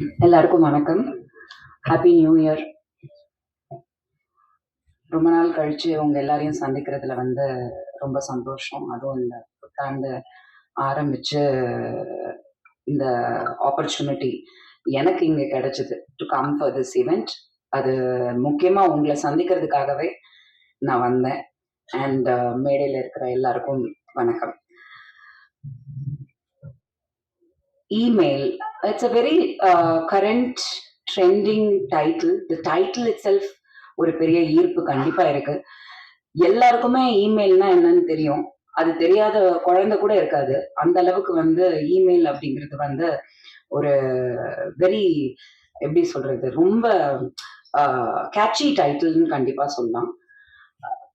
எல்லாருக்கும் வணக்கம். Happy new year. ரொம்ப நாள் கழிச்சு உங்க எல்லாரையும் சந்திக்கிறதுல ரொம்ப சந்தோஷம். அதுவும் இந்த புத்தாண்டு ஆரம்பிச்சு இந்த ஆப்பர்ச்சுனிட்டி எனக்கு இங்க கிடைச்சது to come for this event. அது முக்கியமா உங்களை சந்திக்கிறதுக்காகவே நான் வந்தேன். அண்ட் மேடையில் இருக்கிற எல்லாருக்கும் வணக்கம். Email, it's a very current trending title. The title itself ஒரு பெரிய ஈர்ப்பு கண்டிப்பா இருக்கு. எல்லாருக்குமே இமெயில்னா என்னன்னு தெரியும். அது தெரியாத குழந்தை கூட இருக்காது. அந்த அளவுக்கு இமெயில் அப்படிங்கிறது ஒரு வெரி எப்படி சொல்றது, ரொம்ப கேட்சி டைட்டில்னு கண்டிப்பா சொல்லலாம்.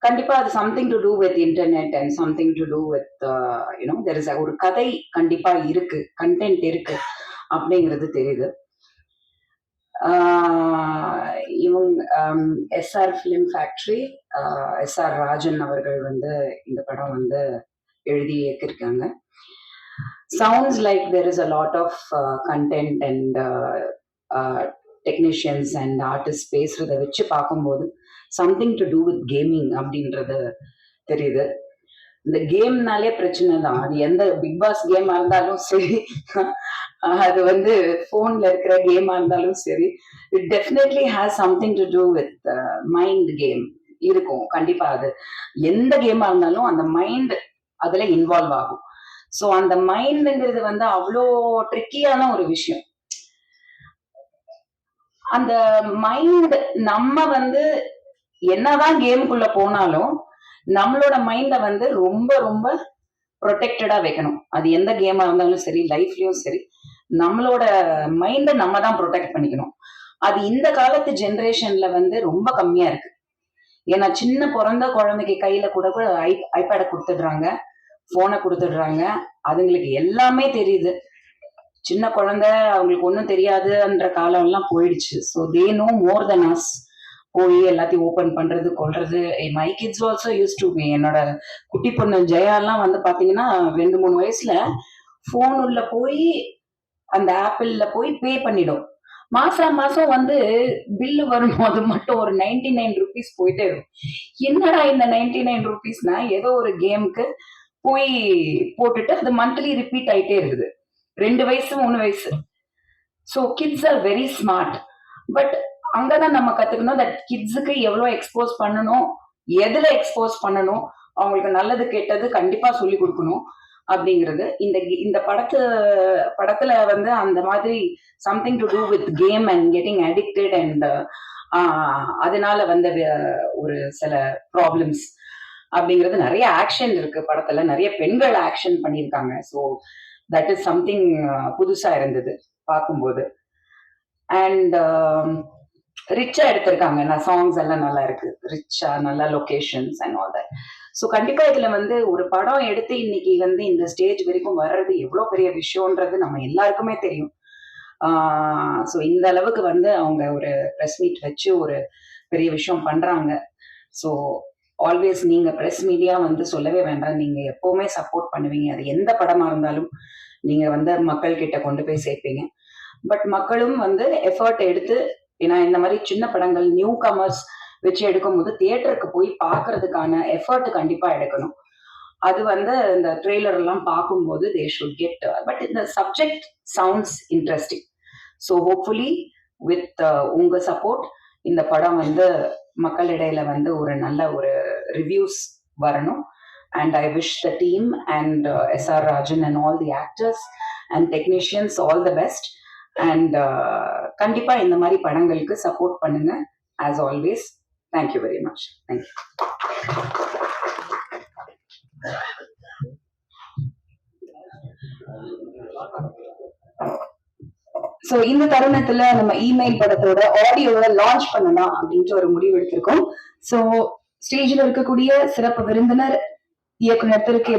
கண்டிப்பா அது something to do with internet and something to do with there is ஒரு கதை கண்டிப்பா இருக்கு, கண்டென்ட் இருக்கு அப்படிங்கிறது தெரியுது. இவங்க SR film factory, SR Rajan அவர்கள் இந்த படம் எழுதி இயக்கியிருக்காங்க. Sounds like there is a lot of content and technicians and artist பேசுறதை வச்சு பார்க்கும்போது something to do with gaming அப்படின்றது தெரியுது. இந்த கேம்னாலே பிரச்சனை தான். அது எந்த பிக் பாஸ் கேமா இருந்தாலும் சரி, அது போன்ல இருக்கிற கேமா இருந்தாலும் சரி, it definitely has something to do with mind game இருக்கும். கண்டிப்பா அது எந்த கேமா இருந்தாலும் அந்த மைண்ட் அதுல இன்வால்வ் ஆகும். ஸோ அந்த மைண்டுங்கிறது அவ்வளோ ட்ரிக்கியான ஒரு விஷயம். அந்த மைண்ட் நம்ம என்னதான் கேமுக்குள்ள போனாலும் நம்மளோட மைண்ட ரொம்ப ரொம்ப ப்ரொடெக்டடா வைக்கணும். அது எந்த கேமா இருந்தாலும் சரி, லைஃப்லயும் சரி, நம்மளோட மைண்ட நம்ம தான் ப்ரொடெக்ட் பண்ணிக்கணும். அது இந்த காலத்து ஜென்ரேஷன்ல ரொம்ப கம்மியா இருக்கு. ஏன்னா சின்ன பிறந்த குழந்தைக்கு கையில கூட ஐபேட கொடுத்துடுறாங்க, போனை கொடுத்துடுறாங்க. அதுங்களுக்கு எல்லாமே தெரியுது. சின்ன குழந்தை அவங்களுக்கு ஒன்றும் தெரியாதுன்ற காலம் எல்லாம் போயிடுச்சு. So they know more than us. போய் எல்லாத்தையும் ஓப்பன் பண்றது, கொள்றது. My kids also use to be. என்னோட குட்டி பொண்ணு ஜெயாலாம் பாத்தீங்கன்னா 2-3 வயசுல போன் உள்ள போய் அந்த ஆப்பிள்ல போய் பே பண்ணிடும். மாசம் மாசம் பில்லு வரும்போது மட்டும் ஒரு 99 rupees போயிட்டே இருக்கும். என்னடா இந்த 99 rupeesனா ஏதோ ஒரு கேமுக்கு போய் போட்டுட்டு அது மந்த்லி ரிப்பீட் ஆயிட்டே இருக்குது. 2 வயசு 3 வயசு. So kids are very smart. But அங்கதான் நம்ம கத்துக்கணும் தட் கிட்ஸுக்கு எவ்வளவு எக்ஸ்போஸ் பண்ணணும், எதுல எக்ஸ்போஸ் பண்ணணும், அவங்களுக்கு நல்லது கெட்டது கண்டிப்பா சொல்லி கொடுக்கணும் அப்படிங்கிறது. இந்த படத்துல அந்த மாதிரி something to do with game and getting addicted and அதனால ஒரு சில ப்ராப்ளம்ஸ் அப்படிங்கிறது. நிறைய ஆக்ஷன் இருக்கு படத்துல, நிறைய பெண்கள் ஆக்ஷன் பண்ணியிருக்காங்க. ஸோ தட் இஸ் சம்திங் புதுசா இருந்தது பார்க்கும்போது. அண்ட் ரிச்சா எடுத்திருக்காங்க. சாங்ஸ் எல்லாம் நல்லா இருக்கு, ரிச்சா, நல்ல locations and all that. So கண்டிப்பா இதுல ஒரு படம் எடுத்து இன்னைக்கு இந்த ஸ்டேஜ் வரைக்கும் வர்றது எவ்வளவு பெரிய விஷயம்ன்றது நம்ம எல்லாருக்குமே தெரியும். ஸோ இந்த அளவுக்கு அவங்க ஒரு ப்ரெஸ் மீட் வச்சு ஒரு பெரிய விஷயம் பண்றாங்க. ஸோ ஆல்வேஸ் நீங்க ப்ரெஸ் மீடியா சொல்லவே வேண்டாம். நீங்க எப்பவுமே சப்போர்ட் பண்ணுவீங்க. அது எந்த படமா இருந்தாலும் நீங்க மக்கள் கிட்ட கொண்டு போய் சேர்ப்பீங்க. பட் மக்களும் எஃபர்ட் எடுத்து, ஏன்னா இந்த மாதிரி சின்ன படங்கள் நியூ கமர்ஸ் வச்சு எடுக்கும் போது தியேட்டருக்கு போய் பார்க்கறதுக்கான எஃபர்ட் கண்டிப்பா எடுக்கணும். அது இந்த ட்ரெய்லர் எல்லாம் பார்க்கும்போது தே ஷுட் கெட். பட் இந்த subject sounds interesting. So hopefully with உங்க சப்போர்ட் இந்த படம் மக்களிடையில ஒரு நல்ல ஒரு ரிவ்யூஸ் வரணும். And I wish the team and SR Rajan and all the actors and technicians all the best. And கண்டிப்பா இந்த மாதிரி படங்களுக்கு சப்போர்ட் பண்ணுங்க. as always. Thank you very much. Thank you. So இந்த தருணத்துல நம்ம இமெயில் படத்தோட ஆடியோவை லான்ச் பண்ணலாம் அப்படின்ற ஒரு முடிவு எடுத்திருக்கோம். ஸோ ஸ்டேஜில் இருக்கக்கூடிய சிறப்பு விருந்தினர் இயக்குனர் திரு கே.